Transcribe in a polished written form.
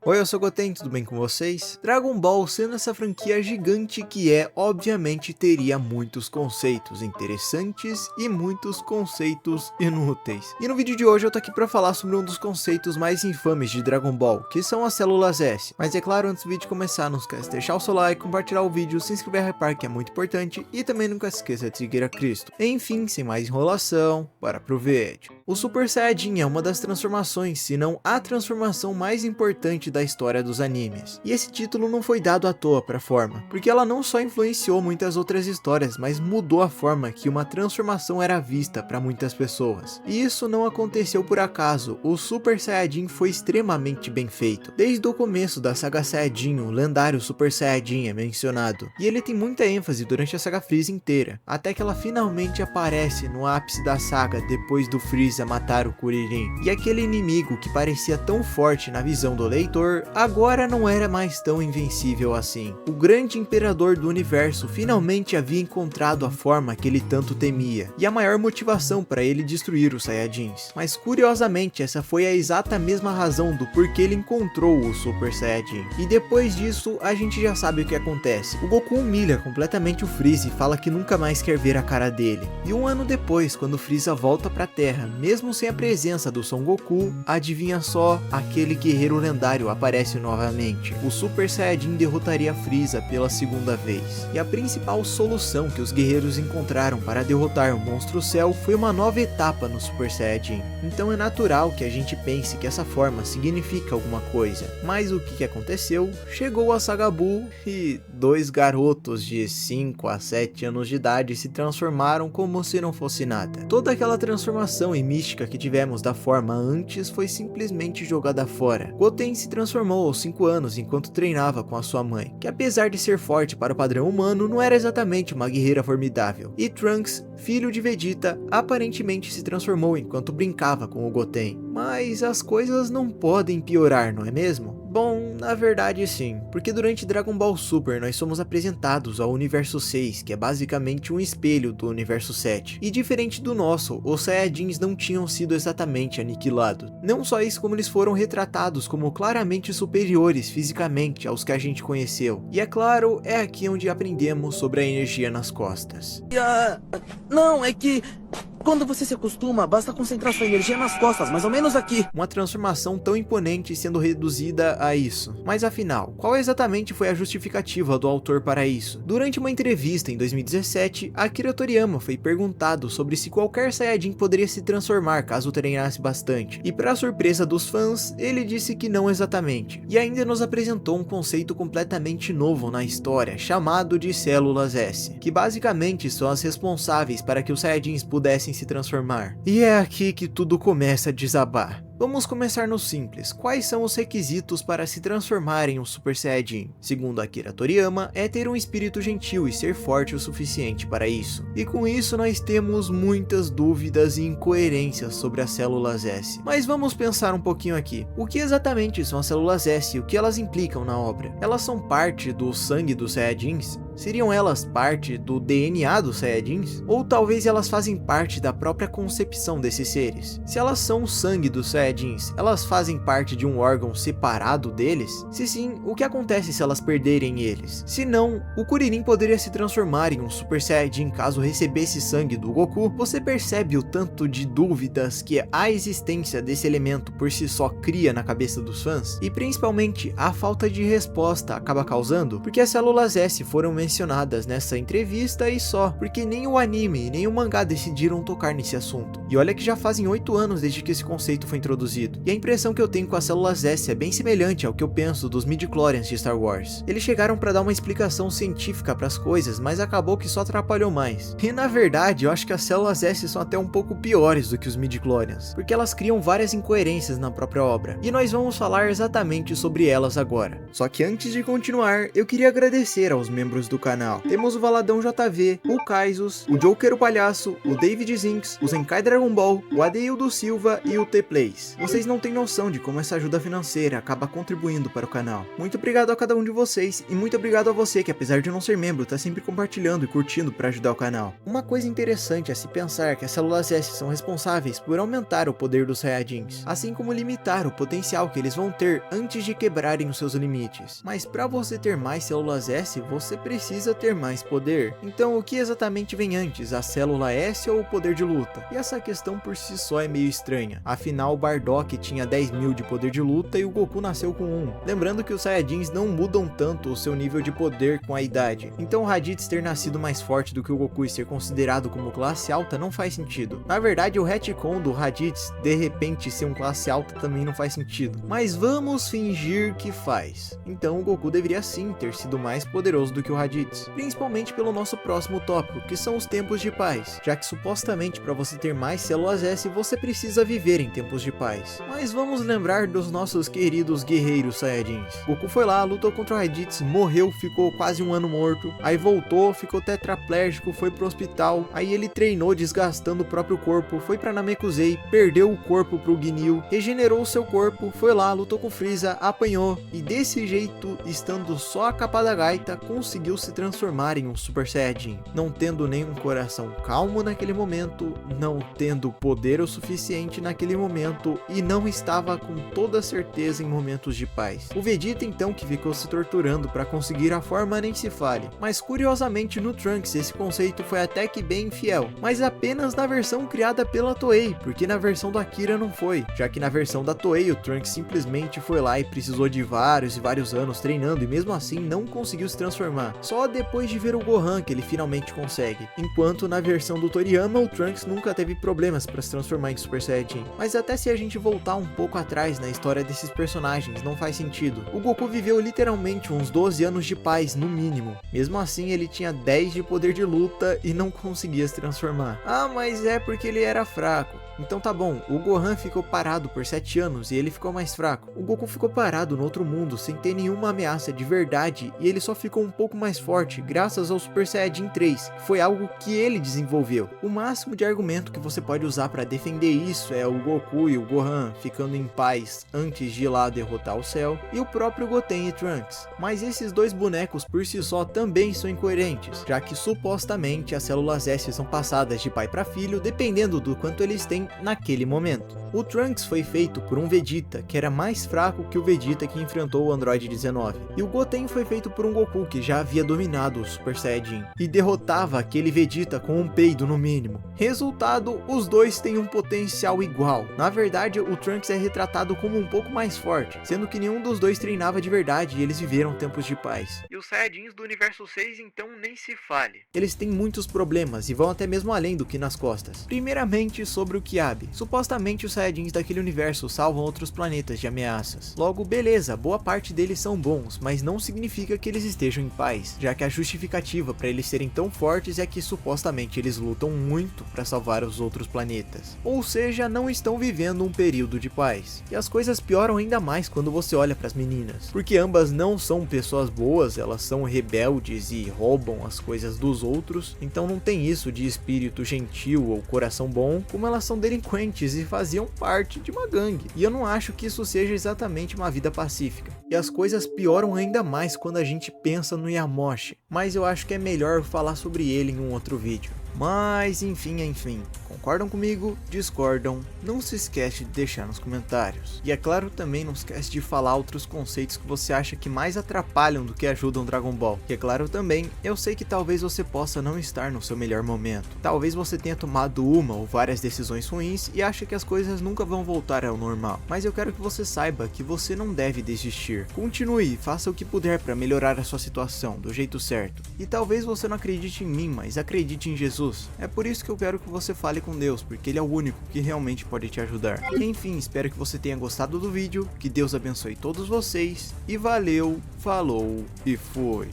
Oi, eu sou o Goten, tudo bem com vocês? Dragon Ball, sendo essa franquia gigante que é, obviamente teria muitos conceitos interessantes e muitos conceitos inúteis. E no vídeo de hoje eu tô aqui pra falar sobre um dos conceitos mais infames de Dragon Ball, que são as células S. Mas é claro, antes do vídeo começar, não esquece de deixar o seu like, compartilhar o vídeo, se inscrever no hypar, que é muito importante, e também nunca se esqueça de seguir a Cristo. Enfim, sem mais enrolação, bora pro vídeo. O Super Saiyajin é uma das transformações, se não a transformação mais importante da história dos animes. E esse título não foi dado à toa para a forma, porque ela não só influenciou muitas outras histórias, mas mudou a forma que uma transformação era vista para muitas pessoas. E isso não aconteceu por acaso, o Super Saiyajin foi extremamente bem feito. Desde o começo da saga Saiyajin, o lendário Super Saiyajin é mencionado, e ele tem muita ênfase durante a saga Freeza inteira, até que ela finalmente aparece no ápice da saga depois do Freeza matar o Kuririn. E aquele inimigo que parecia tão forte na visão do leitor, agora não era mais tão invencível assim. O grande imperador do universo finalmente havia encontrado a forma que ele tanto temia, e a maior motivação para ele destruir os Saiyajins. Mas curiosamente, essa foi a exata mesma razão do porquê ele encontrou o Super Saiyajin. E depois disso, a gente já sabe o que acontece. O Goku humilha completamente o Freeza e fala que nunca mais quer ver a cara dele. E um ano depois, quando Freeza volta pra Terra, mesmo sem a presença do Son Goku, adivinha só, aquele guerreiro lendário aparece novamente. O Super Saiyajin derrotaria Freeza pela segunda vez. E a principal solução que os guerreiros encontraram para derrotar o Monstro Cell foi uma nova etapa no Super Saiyajin. Então é natural que a gente pense que essa forma significa alguma coisa. Mas o que aconteceu? Chegou a Saga Buu e dois garotos de 5 a 7 anos de idade se transformaram como se não fosse nada. Toda aquela transformação e mística que tivemos da forma antes foi simplesmente jogada fora. Goten se transformou aos 5 anos enquanto treinava com a sua mãe, que apesar de ser forte para o padrão humano, não era exatamente uma guerreira formidável. E Trunks, filho de Vegeta, aparentemente se transformou enquanto brincava com o Goten. Mas as coisas não podem piorar, não é mesmo? Bom, na verdade sim, porque durante Dragon Ball Super nós somos apresentados ao Universo 6, que é basicamente um espelho do Universo 7. E diferente do nosso, os Saiyajins não tinham sido exatamente aniquilados. Não só isso, como eles foram retratados como claramente superiores fisicamente aos que a gente conheceu. E é claro, é aqui onde aprendemos sobre a energia nas costas. Não, é que quando você se acostuma, basta concentrar sua energia nas costas, mais ou menos aqui. Uma transformação tão imponente sendo reduzida a isso. Mas afinal, qual exatamente foi a justificativa do autor para isso? Durante uma entrevista em 2017, Akira Toriyama foi perguntado sobre se qualquer Saiyajin poderia se transformar caso treinasse bastante. E para surpresa dos fãs, ele disse que não exatamente. E ainda nos apresentou um conceito completamente novo na história, chamado de células S, que basicamente são as responsáveis para que os Saiyajins pudessem se transformar. E é aqui que tudo começa a desabar. Vamos começar no simples. Quais são os requisitos para se transformar em um Super Saiyajin? Segundo Akira Toriyama, é ter um espírito gentil e ser forte o suficiente para isso. E com isso nós temos muitas dúvidas e incoerências sobre as células S. Mas vamos pensar um pouquinho aqui. O que exatamente são as células S e o que elas implicam na obra? Elas são parte do sangue dos Saiyajins? Seriam elas parte do DNA dos Saiyajins? Ou talvez elas fazem parte da própria concepção desses seres? Se elas são o sangue dos Saiyajins, elas fazem parte de um órgão separado deles? Se sim, o que acontece se elas perderem eles? Se não, o Kuririn poderia se transformar em um Super Saiyajin caso recebesse sangue do Goku? Você percebe o tanto de dúvidas que a existência desse elemento por si só cria na cabeça dos fãs? E principalmente, a falta de resposta acaba causando? Porque as células S foram mencionadas nessa entrevista e só, porque nem o anime nem o mangá decidiram tocar nesse assunto. E olha que já fazem 8 anos desde que esse conceito foi introduzido. E a impressão que eu tenho com as células S é bem semelhante ao que eu penso dos midi-chlorians de Star Wars. Eles chegaram para dar uma explicação científica para as coisas, mas acabou que só atrapalhou mais. E na verdade, eu acho que as células S são até um pouco piores do que os midi-chlorians, porque elas criam várias incoerências na própria obra. E nós vamos falar exatamente sobre elas agora. Só que antes de continuar, eu queria agradecer aos membros do canal. Temos o Valadão JV, o Kaizus, o Joker o Palhaço, o David Zinks, o Zenkai Dragon Ball, o Adeildo Silva e o T-Plays. Vocês não têm noção de como essa ajuda financeira acaba contribuindo para o canal. Muito obrigado a cada um de vocês e muito obrigado a você que, apesar de não ser membro, tá sempre compartilhando e curtindo para ajudar o canal. Uma coisa interessante é se pensar que as células S são responsáveis por aumentar o poder dos Saiyajins, assim como limitar o potencial que eles vão ter antes de quebrarem os seus limites. Mas para você ter mais células S, você precisa ter mais poder. Então o que exatamente vem antes, a célula S ou o poder de luta? E essa questão por si só é meio estranha. Afinal, o Bardock tinha 10.000 de poder de luta e o Goku nasceu com 1. Lembrando que os Saiyajins não mudam tanto o seu nível de poder com a idade. Então o Raditz ter nascido mais forte do que o Goku e ser considerado como classe alta não faz sentido. Na verdade, o retcon do Raditz de repente ser um classe alta também não faz sentido. Mas vamos fingir que faz. Então o Goku deveria sim ter sido mais poderoso do que o Raditz. Principalmente pelo nosso próximo tópico, que são os tempos de paz. Já que supostamente para você ter mais células S, você precisa viver em tempos de paz. Mas vamos lembrar dos nossos queridos guerreiros Saiyajins. Goku foi lá, lutou contra o Raditz, morreu, ficou quase um ano morto. Aí voltou, ficou tetraplégico, foi pro hospital. Aí ele treinou desgastando o próprio corpo, foi pra Namekusei, perdeu o corpo pro Ginyu, regenerou o seu corpo, foi lá, lutou com o Freeza, apanhou. E desse jeito, estando só a capa da gaita, conseguiu se transformar em um Super Saiyajin. Não tendo nenhum coração calmo naquele momento, não tendo poder o suficiente naquele momento e não estava com toda certeza em momentos de paz. O Vegeta então que ficou se torturando para conseguir a forma nem se fale. Mas curiosamente no Trunks esse conceito foi até que bem fiel, mas apenas na versão criada pela Toei, porque na versão do Akira não foi, já que na versão da Toei o Trunks simplesmente foi lá e precisou de vários e vários anos treinando e mesmo assim não conseguiu se transformar. Só depois de ver o Gohan que ele finalmente consegue. Enquanto na versão do Toriyama o Trunks nunca teve problemas para se transformar em Super Saiyajin. Mas até se a gente voltar um pouco atrás na história desses personagens, não faz sentido. O Goku viveu literalmente uns 12 anos de paz no mínimo. Mesmo assim ele tinha 10 de poder de luta e não conseguia se transformar. Ah, mas é porque ele era fraco. Então tá bom, o Gohan ficou parado por 7 anos e ele ficou mais fraco. O Goku ficou parado no outro mundo sem ter nenhuma ameaça de verdade e ele só ficou um pouco mais forte graças ao Super Saiyajin 3, que foi algo que ele desenvolveu. O máximo de argumento que você pode usar para defender isso é o Goku e o Gohan ficando em paz antes de ir lá derrotar o Cell e o próprio Goten e Trunks. Mas esses dois bonecos por si só também são incoerentes, já que supostamente as células S são passadas de pai para filho dependendo do quanto eles têm naquele momento. O Trunks foi feito por um Vegeta que era mais fraco que o Vegeta que enfrentou o Android 19, e o Goten foi feito por um Goku que já havia dominado o Super Saiyajin e derrotava aquele Vegeta com um peido no mínimo. Resultado, os dois têm um potencial igual. Na verdade, o Trunks é retratado como um pouco mais forte, sendo que nenhum dos dois treinava de verdade e eles viveram tempos de paz. E os Saiyajins do Universo 6 então nem se fale. Eles têm muitos problemas e vão até mesmo além do que nas costas. Primeiramente sobre o Kiabi. Supostamente os Saiyajins daquele universo salvam outros planetas de ameaças. Logo, beleza, boa parte deles são bons, mas não significa que eles estejam em paz, já que a justificativa para eles serem tão fortes é que supostamente eles lutam muito para salvar os outros planetas. Ou seja, não estão vivendo um período de paz. E as coisas pioram ainda mais quando você olha para as meninas, porque ambas não são pessoas boas, elas são rebeldes e roubam as coisas dos outros, então não tem isso de espírito gentil ou coração bom, como elas são delinquentes e faziam parte de uma gangue. E eu não acho que isso seja exatamente uma vida pacífica. E as coisas pioram ainda mais quando a gente pensa no Yamoshi, mas eu acho que é melhor falar sobre ele em um outro vídeo. Mas enfim, concordam comigo? Discordam? Não se esquece de deixar nos comentários. E é claro, também não esquece de falar outros conceitos que você acha que mais atrapalham do que ajudam Dragon Ball. E é claro também, eu sei que talvez você possa não estar no seu melhor momento. Talvez você tenha tomado uma ou várias decisões ruins e acha que as coisas nunca vão voltar ao normal. Mas eu quero que você saiba que você não deve desistir. Continue, faça o que puder para melhorar a sua situação do jeito certo. E talvez você não acredite em mim, mas acredite em Jesus. É por isso que eu quero que você fale com Deus, porque ele é o único que realmente pode te ajudar. Enfim, espero que você tenha gostado do vídeo, que Deus abençoe todos vocês, e valeu, falou e fui!